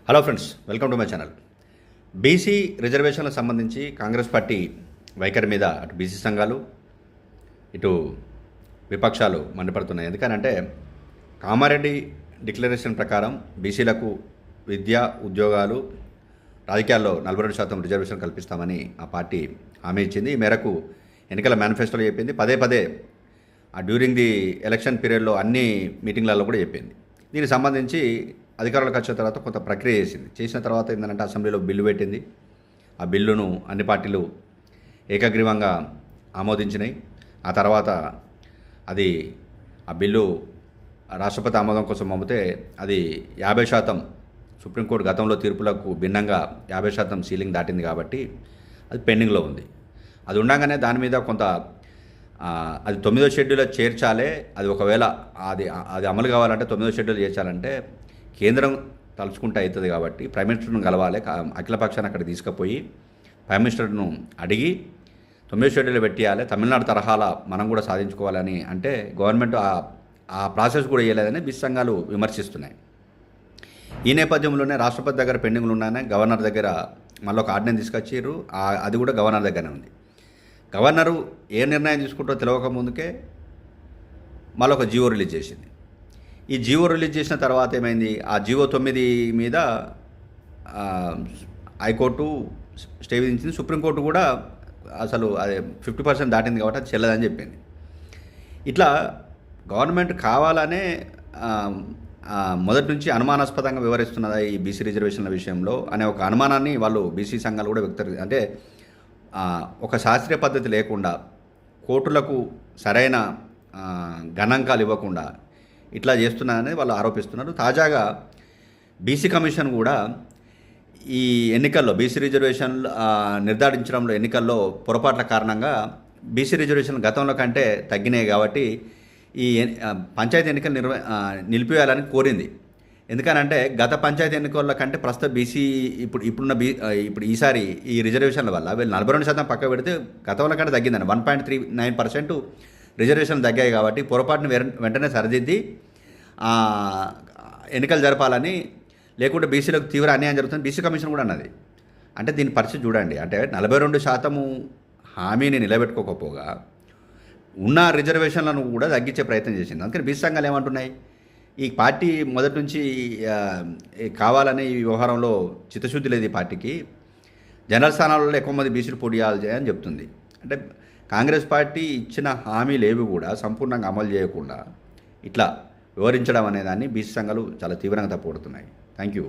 Hello friends, welcome to my channel. BC రిజర్వేషన్లకు సంబంధించి Congress party వైఖరి మీద అటు బీసీ సంఘాలు ఇటు విపక్షాలు మండిపడుతున్నాయి. ఎందుకనంటే కామారెడ్డి డిక్లరేషన్ ప్రకారం బీసీలకు విద్య, ఉద్యోగాలు, రాజకీయాల్లో 42% రిజర్వేషన్ కల్పిస్తామని ఆ పార్టీ హామీ ఇచ్చింది. ఈ మేరకు ఎన్నికల మేనిఫెస్టోలో చెప్పింది. పదే పదే డ్యూరింగ్ ది ఎలక్షన్ పీరియడ్లో అన్ని మీటింగ్లలో కూడా చెప్పింది. దీనికి సంబంధించి అధికారులకు వచ్చిన తర్వాత కొంత ప్రక్రియ చేసిన తర్వాత ఏంటంటే అసెంబ్లీలో బిల్లు పెట్టింది. ఆ బిల్లును అన్ని పార్టీలు ఏకగ్రీవంగా ఆమోదించినాయి. ఆ తర్వాత ఆ బిల్లు రాష్ట్రపతి ఆమోదం కోసం పంపితే అది 50% సుప్రీంకోర్టు గతంలో తీర్పులకు భిన్నంగా 50% సీలింగ్ దాటింది కాబట్టి అది పెండింగ్లో ఉంది. అది ఉండగానే దాని మీద కొంత అది 9వ షెడ్యూల్లో చేర్చాలి. అది ఒకవేళ అది అమలు కావాలంటే 9వ షెడ్యూల్ చేర్చాలంటే కేంద్రం తలుచుకుంటే అవుతుంది కాబట్టి ప్రైమ్ మినిస్టర్ను కలవాలి. అఖిలపక్షాన్ని అక్కడ తీసుకుపోయి ప్రైమ్ మినిస్టర్ను అడిగి 9వ షెడ్యూల్ పెట్టేయాలి. తమిళనాడు తరహాల మనం కూడా సాధించుకోవాలని అంటే గవర్నమెంట్ ఆ ప్రాసెస్ కూడా చేయలేదని బీసీ సంఘాలు విమర్శిస్తున్నాయి. ఈ నేపథ్యంలోనే రాష్ట్రపతి దగ్గర పెండింగ్లు ఉన్నాయని గవర్నర్ దగ్గర మళ్ళీ ఒక ఆర్డినెన్స్ తీసుకొచ్చారు. అది కూడా గవర్నర్ దగ్గరనే ఉంది. గవర్నరు ఏ నిర్ణయం తీసుకుంటో తెలియక ముందుకే మళ్ళీ ఒక జీవో రిలీజ్ చేసింది. ఈ జీవో రిలీజ్ చేసిన తర్వాత ఏమైంది, ఆ జీవో 9 మీద హైకోర్టు స్టే విధించింది. సుప్రీంకోర్టు కూడా అసలు అది 50% దాటింది కాబట్టి అది చెల్లదని చెప్పింది. ఇట్లా గవర్నమెంట్ కావాలనే మొదటి నుంచి అనుమానాస్పదంగా వివరిస్తున్నదా ఈ బీసీ రిజర్వేషన్ల విషయంలో అనే ఒక అనుమానాన్ని వాళ్ళు బీసీ సంఘాలు కూడా అంటే ఒక శాస్త్రీయ పద్ధతి లేకుండా కోర్టులకు సరైన గణాంకాలు ఇవ్వకుండా ఇట్లా చేస్తున్నారని వాళ్ళు ఆరోపిస్తున్నారు. తాజాగా బీసీ కమిషన్ కూడా ఈ ఎన్నికల్లో బీసీ రిజర్వేషన్ నిర్ధారించడంలో ఎన్నికల్లో పొరపాట్ల కారణంగా బీసీ రిజర్వేషన్ గతంలో కంటే తగ్గినాయి కాబట్టి ఈ పంచాయతీ ఎన్నికలు నిలిపివేయాలని కోరింది. ఎందుకనంటే గత పంచాయతీ ఎన్నికల కంటే ప్రస్తుత బీసీ ఇప్పుడు ఈసారి ఈ రిజర్వేషన్ల వల్ల వీళ్ళు 42% పక్క పెడితే గతంలో కంటే తగ్గిందని 1.39% రిజర్వేషన్లు తగ్గాయి కాబట్టి పొరపాటును వెంటనే సరిదిద్ది ఎన్నికలు జరపాలని, లేకుంటే బీసీలకు తీవ్ర అన్యాయం జరుగుతుంది బీసీ కమిషన్ కూడా అన్నది. అంటే దీని పరిస్థితి చూడండి. అంటే 42% హామీని నిలబెట్టుకోకపోగా ఉన్న రిజర్వేషన్లను కూడా తగ్గించే ప్రయత్నం చేసింది. అందుకని బీసీ సంఘాలు ఏమంటున్నాయి, ఈ పార్టీ మొదటి నుంచి కావాలని ఈ వ్యవహారంలో చిత్తశుద్ధి లేదు. ఈ పార్టీకి జనరల్ స్థానాలలో ఎక్కువ మంది బీసీలు పోటీ చేయాలి అని చెప్తుంది. అంటే కాంగ్రెస్ పార్టీ ఇచ్చిన హామీలు ఏవి కూడా సంపూర్ణంగా అమలు చేయకుండా ఇట్లా వివరించడం అనేదాన్ని బీసీ సంఘాలు చాలా తీవ్రంగా తప్పుపడుతున్నాయి. Thank you.